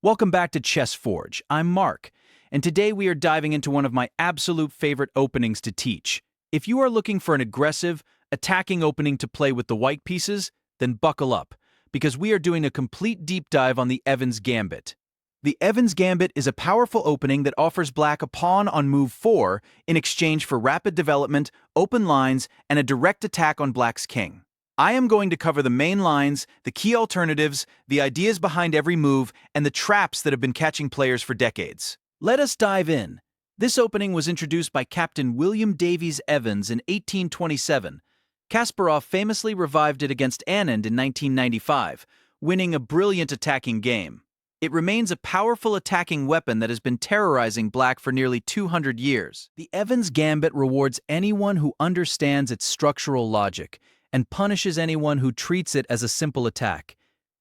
Welcome back to Chess Forge. I'm Mark, and today we are diving into one of my absolute favorite openings to teach. If you are looking for an aggressive, attacking opening to play with the white pieces, then buckle up, because we are doing a complete deep dive on the Evans Gambit. The Evans Gambit is a powerful opening that offers black a pawn on move 4 in exchange for rapid development, open lines, and a direct attack on black's king. I am going to cover the main lines, the key alternatives, the ideas behind every move, and the traps that have been catching players for decades. Let us dive in. This opening was introduced by Captain William Davies Evans in 1827. Kasparov famously revived it against Anand in 1995, winning a brilliant attacking game. It remains a powerful attacking weapon that has been terrorizing black for nearly 200 years. The Evans Gambit rewards anyone who understands its structural logic and punishes anyone who treats it as a simple attack.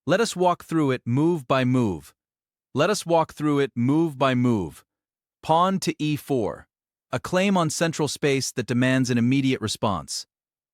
Let us walk through it move by move. Let us walk through it move by move. Pawn to e4. A claim on central space that demands an immediate response.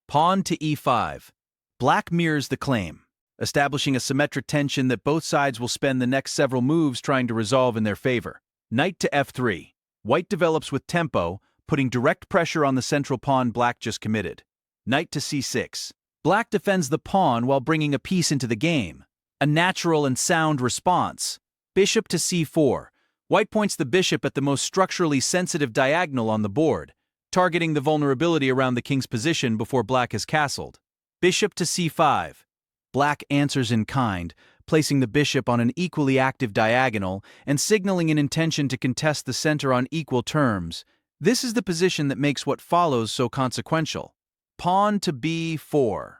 Pawn to e5. Black mirrors the claim, establishing a symmetric tension that both sides will spend the next several moves trying to resolve in their favor. Knight to f3. White develops with tempo, putting direct pressure on the central pawn black just committed. Knight to c6. Black defends the pawn while bringing a piece into the game. A natural and sound response. Bishop to c4. White points the bishop at the most structurally sensitive diagonal on the board, targeting the vulnerability around the king's position before black has castled. Bishop to c5. Black answers in kind, placing the bishop on an equally active diagonal and signaling an intention to contest the center on equal terms. This is the position that makes what follows so consequential. Pawn to b4.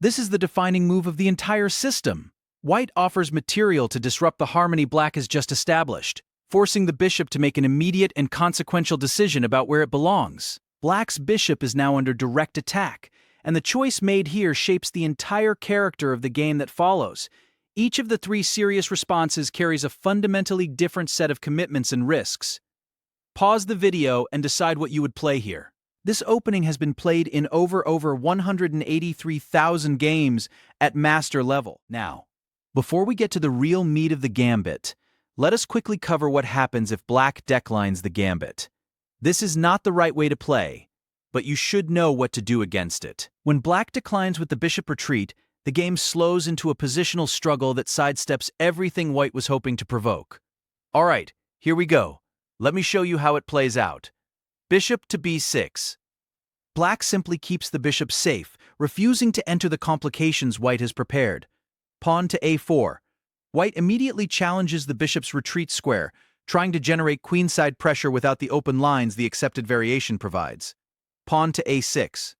This is the defining move of the entire system. White offers material to disrupt the harmony black has just established, forcing the bishop to make an immediate and consequential decision about where it belongs. Black's bishop is now under direct attack, and the choice made here shapes the entire character of the game that follows. Each of the three serious responses carries a fundamentally different set of commitments and risks. Pause the video and decide what you would play here. This opening has been played in over 183,000 games at master level. Now, before we get to the real meat of the gambit, let us quickly cover what happens if black declines the gambit. This is not the right way to play, but you should know what to do against it. When black declines with the bishop retreat, the game slows into a positional struggle that sidesteps everything white was hoping to provoke. All right, here we go. Let me show you how it plays out. Bishop to b6. Black simply keeps the bishop safe, refusing to enter the complications white has prepared. Pawn to a4. White immediately challenges the bishop's retreat square, trying to generate queenside pressure without the open lines the accepted variation provides. Pawn to a6.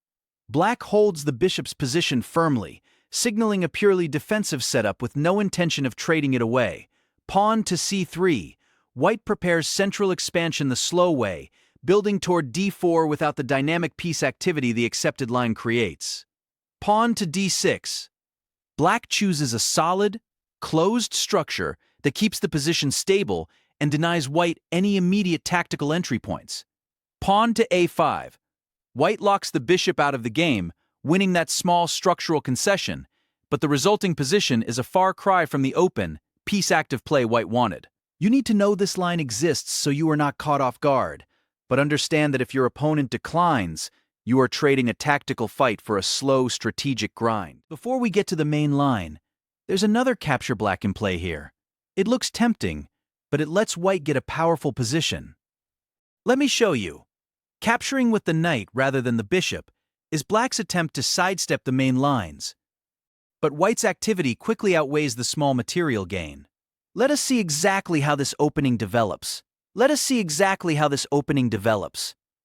Black holds the bishop's position firmly, signaling a purely defensive setup with no intention of trading it away. Pawn to c3. White prepares central expansion the slow way, building toward d4 without the dynamic piece activity the accepted line creates. Pawn to d6. Black chooses a solid, closed structure that keeps the position stable and denies white any immediate tactical entry points. Pawn to a5. White locks the bishop out of the game, winning that small structural concession, but the resulting position is a far cry from the open, piece-active play white wanted. You need to know this line exists so you are not caught off guard, but understand that if your opponent declines, you are trading a tactical fight for a slow, strategic grind. Before we get to the main line, there's another capture black in play here. It looks tempting, but it lets white get a powerful position. Let me show you. Capturing with the knight rather than the bishop is black's attempt to sidestep the main lines. But white's activity quickly outweighs the small material gain. Let us see exactly how this opening develops.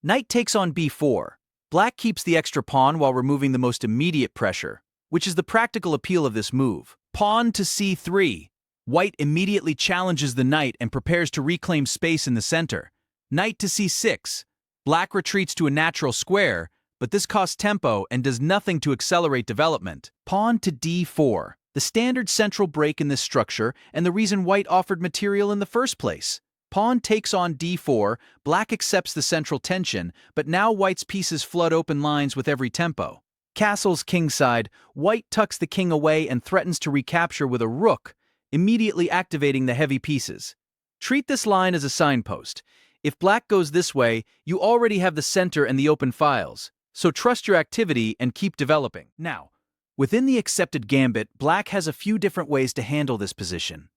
Knight takes on b4. Black keeps the extra pawn while removing the most immediate pressure, which is the practical appeal of this move. Pawn to c3. White immediately challenges the knight and prepares to reclaim space in the center. Knight to c6. Black retreats to a natural square, but this costs tempo and does nothing to accelerate development. Pawn to d4. The standard central break in this structure and the reason white offered material in the first place. Pawn takes on d4, black accepts the central tension, but now white's pieces flood open lines with every tempo. Castles kingside, white tucks the king away and threatens to recapture with a rook, immediately activating the heavy pieces. Treat this line as a signpost. If black goes this way, you already have the center and the open files, so trust your activity and keep developing. Now, within the accepted gambit, black has a few different ways to handle this position.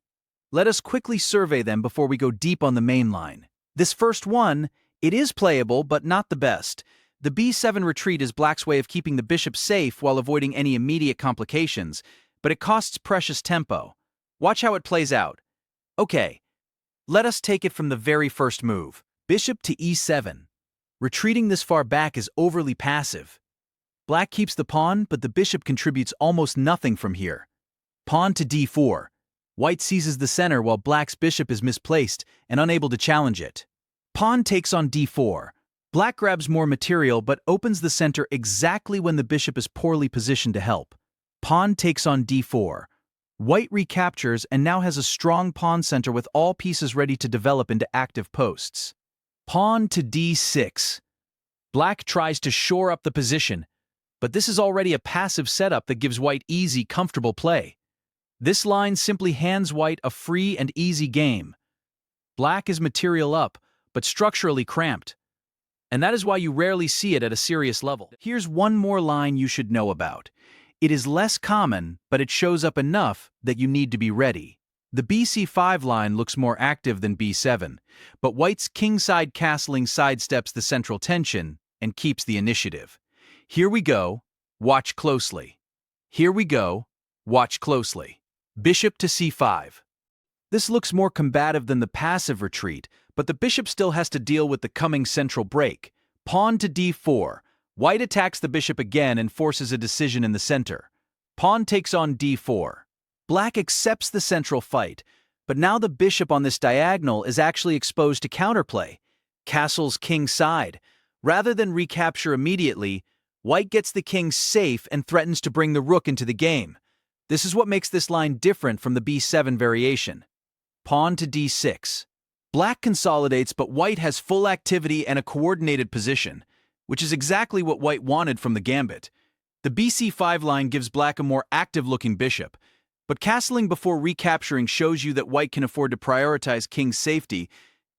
Let us quickly survey them before we go deep on the main line. This first one, it is playable, but not the best. The b7 retreat is black's way of keeping the bishop safe while avoiding any immediate complications, but it costs precious tempo. Watch how it plays out. Okay, let us take it from the very first move. Bishop to e7. Retreating this far back is overly passive. Black keeps the pawn, but the bishop contributes almost nothing from here. Pawn to d4. White seizes the center while black's bishop is misplaced and unable to challenge it. Pawn takes on d4. Black grabs more material but opens the center exactly when the bishop is poorly positioned to help. Pawn takes on d4. White recaptures and now has a strong pawn center with all pieces ready to develop into active posts. Pawn to d6. Black tries to shore up the position, but this is already a passive setup that gives white easy, comfortable play. This line simply hands white a free and easy game. Black is material up, but structurally cramped. And that is why you rarely see it at a serious level. Here's one more line you should know about. It is less common, but it shows up enough that you need to be ready. The bc5 line looks more active than b7, but white's kingside castling sidesteps the central tension and keeps the initiative. Here we go, watch closely. Here we go, watch closely. Bishop to c5. This looks more combative than the passive retreat, but the bishop still has to deal with the coming central break. Pawn to d4. White attacks the bishop again and forces a decision in the center. Pawn takes on d4. Black accepts the central fight, but now the bishop on this diagonal is actually exposed to counterplay. Castles king side. Rather than recapture immediately, white gets the king safe and threatens to bring the rook into the game. This is what makes this line different from the b7 variation. Pawn to d6. Black consolidates, but white has full activity and a coordinated position, which is exactly what white wanted from the gambit. The bc5 line gives black a more active-looking bishop, but castling before recapturing shows you that white can afford to prioritize king's safety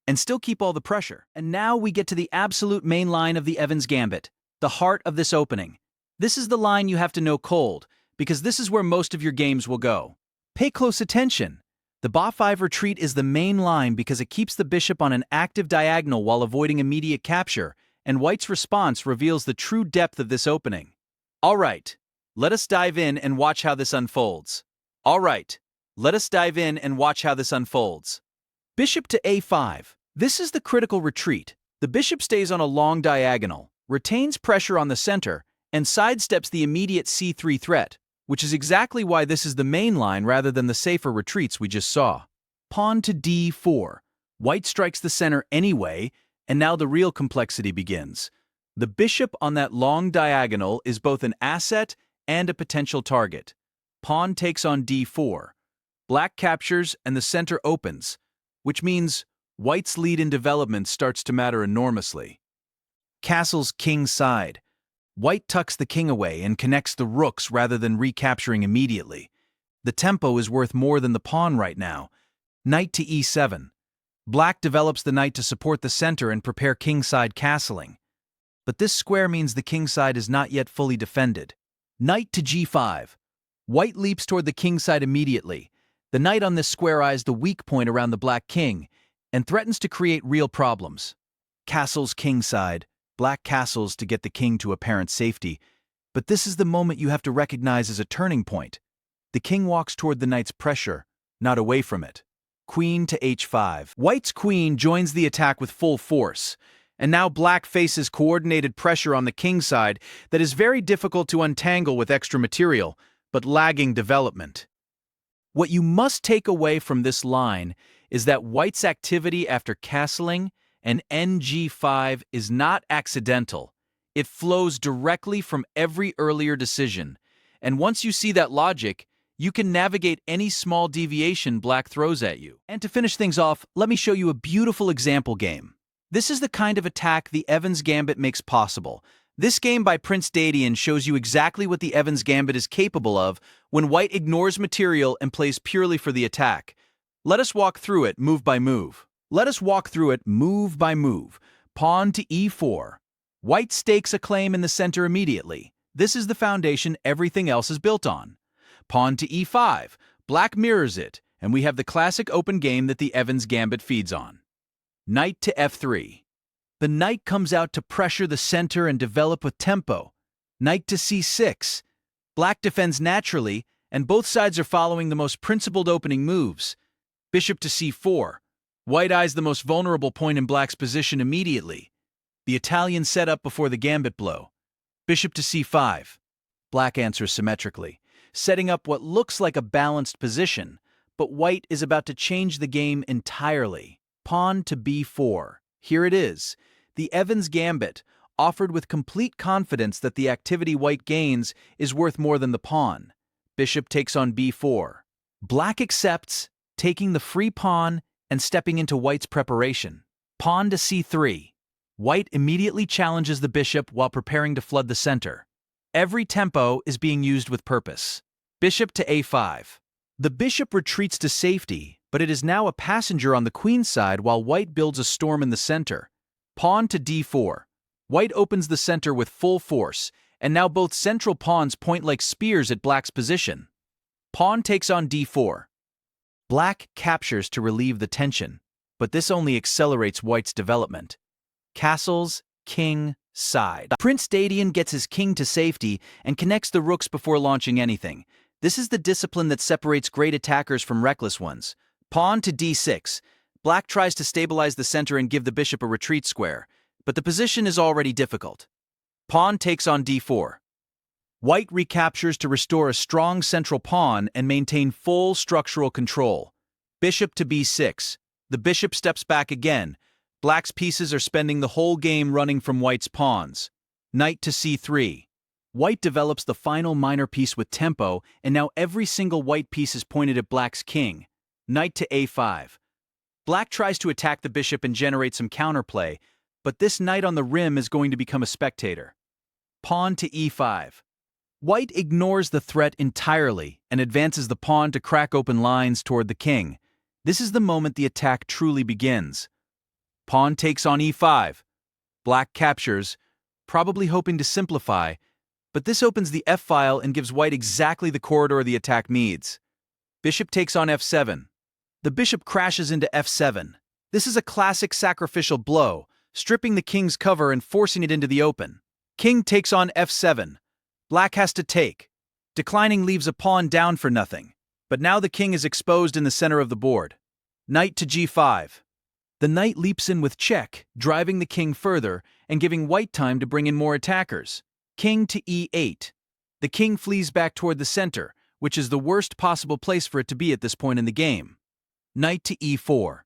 and still keep all the pressure. And now we get to the absolute main line of the Evans Gambit, the heart of this opening. This is the line you have to know cold, because this is where most of your games will go. Pay close attention. The Bc5 retreat is the main line because it keeps the bishop on an active diagonal while avoiding immediate capture, and white's response reveals the true depth of this opening. All right, let us dive in and watch how this unfolds. Bishop to a5. This is the critical retreat. The bishop stays on a long diagonal, retains pressure on the center, and sidesteps the immediate c3 threat, which is exactly why this is the main line rather than the safer retreats we just saw. Pawn to d4. White strikes the center anyway, and now the real complexity begins. The bishop on that long diagonal is both an asset and a potential target. Pawn takes on d4. Black captures and the center opens, which means white's lead in development starts to matter enormously. Castles king side. White tucks the king away and connects the rooks rather than recapturing immediately. The tempo is worth more than the pawn right now. Knight to e7. Black develops the knight to support the center and prepare kingside castling. But this square means the kingside is not yet fully defended. Knight to g5. White leaps toward the kingside immediately. The knight on this square eyes the weak point around the black king and threatens to create real problems. Castles kingside. Black castles to get the king to apparent safety, but this is the moment you have to recognize as a turning point. The king walks toward the knight's pressure, not away from it. Queen to h5. White's queen joins the attack with full force, and now black faces coordinated pressure on the king side that is very difficult to untangle with extra material, but lagging development. What you must take away from this line is that white's activity after castling and ng5 is not accidental. It flows directly from every earlier decision, and once you see that logic, you can navigate any small deviation black throws at you. And to finish things off, let me show you a beautiful example game. This is the kind of attack the Evans Gambit makes possible, This game by Prince Dadian shows you exactly what the Evans Gambit is capable of when white ignores material and plays purely for the attack. Let us walk through it move by move. Pawn to e4. White stakes a claim in the center immediately. This is the foundation everything else is built on. Pawn to e5. Black mirrors it, and we have the classic open game that the Evans Gambit feeds on. Knight to f3. The knight comes out to pressure the center and develop with tempo. Knight to c6. Black defends naturally, and both sides are following the most principled opening moves. Bishop to c4. White eyes the most vulnerable point in black's position immediately. The Italian setup before the gambit blow. Bishop to c5. Black answers symmetrically, setting up what looks like a balanced position, but white is about to change the game entirely. Pawn to b4. Here it is. The Evans Gambit, offered with complete confidence that the activity white gains is worth more than the pawn. Bishop takes on b4. Black accepts, taking the free pawn and stepping into white's preparation. Pawn to c3. White immediately challenges the bishop while preparing to flood the center. Every tempo is being used with purpose. Bishop to a5. The bishop retreats to safety, but it is now a passenger on the queen's side while white builds a storm in the center. Pawn to d4. White opens the center with full force, and now both central pawns point like spears at black's position. Pawn takes on d4. Black captures to relieve the tension, but this only accelerates white's development. Castles, king, side. Prince Dadian gets his king to safety and connects the rooks before launching anything. This is the discipline that separates great attackers from reckless ones. Pawn to d6. Black tries to stabilize the center and give the bishop a retreat square, but the position is already difficult. Pawn takes on d4. White recaptures to restore a strong central pawn and maintain full structural control. Bishop to b6. The bishop steps back again. Black's pieces are spending the whole game running from white's pawns. Knight to c3. White develops the final minor piece with tempo, and now every single white piece is pointed at black's king. Knight to a5. Black tries to attack the bishop and generate some counterplay, but this knight on the rim is going to become a spectator. Pawn to e5. White ignores the threat entirely and advances the pawn to crack open lines toward the king. This is the moment the attack truly begins. Pawn takes on e5. Black captures, probably hoping to simplify, but this opens the f-file and gives white exactly the corridor the attack needs. Bishop takes on f7. The bishop crashes into f7. This is a classic sacrificial blow, stripping the king's cover and forcing it into the open. King takes on f7. Black has to take. Declining leaves a pawn down for nothing, but now the king is exposed in the center of the board. Knight to g5. The knight leaps in with check, driving the king further and giving white time to bring in more attackers. King to e8. The king flees back toward the center, which is the worst possible place for it to be at this point in the game. Knight to e4.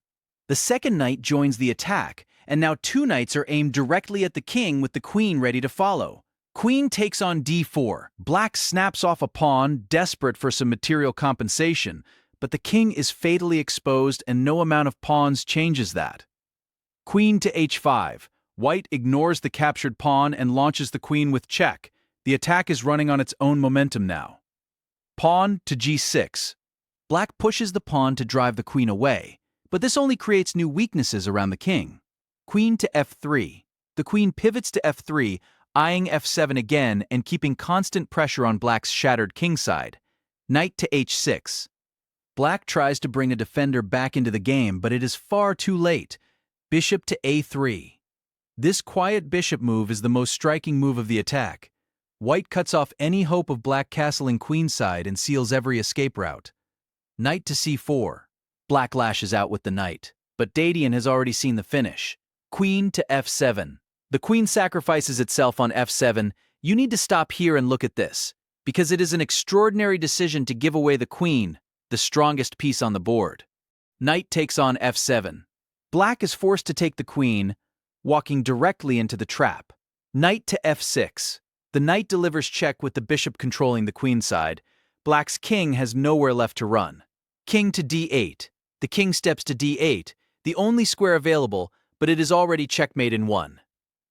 The second knight joins the attack, and now two knights are aimed directly at the king with the queen ready to follow. Queen takes on d4. Black snaps off a pawn, desperate for some material compensation, but the king is fatally exposed and no amount of pawns changes that. Queen to h5. White ignores the captured pawn and launches the queen with check. The attack is running on its own momentum now. Pawn to g6. Black pushes the pawn to drive the queen away, but this only creates new weaknesses around the king. Queen to f3. The queen pivots to f3, eyeing f7 again and keeping constant pressure on black's shattered kingside. Knight to h6. Black tries to bring a defender back into the game, but it is far too late. Bishop to a3. This quiet bishop move is the most striking move of the attack. White cuts off any hope of black castling queenside and seals every escape route. Knight to c4. Black lashes out with the knight, but Dadian has already seen the finish. Queen to f7. The queen sacrifices itself on f7. You need to stop here and look at this, because it is an extraordinary decision to give away the queen, the strongest piece on the board. Knight takes on f7. Black is forced to take the queen, walking directly into the trap. Knight to f6. The knight delivers check with the bishop controlling the queenside. Black's king has nowhere left to run. King to d8. The king steps to d8, the only square available, but it is already checkmate in one.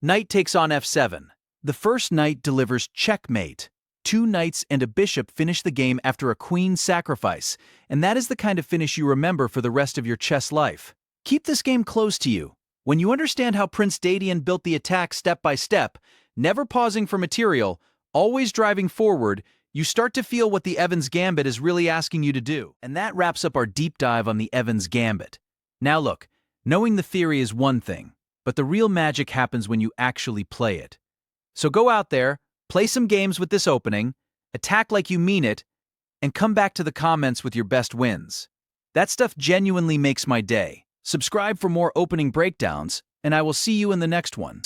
Knight takes on f7. The first knight delivers checkmate. Two knights and a bishop finish the game after a queen sacrifice, and that is the kind of finish you remember for the rest of your chess life. Keep this game close to you. When you understand how Prince Dadian built the attack step by step, never pausing for material, always driving forward, you start to feel what the Evans Gambit is really asking you to do. And that wraps up our deep dive on the Evans Gambit. Now look, knowing the theory is one thing, but the real magic happens when you actually play it. So go out there, play some games with this opening, attack like you mean it, and come back to the comments with your best wins. That stuff genuinely makes my day. Subscribe for more opening breakdowns, and I will see you in the next one.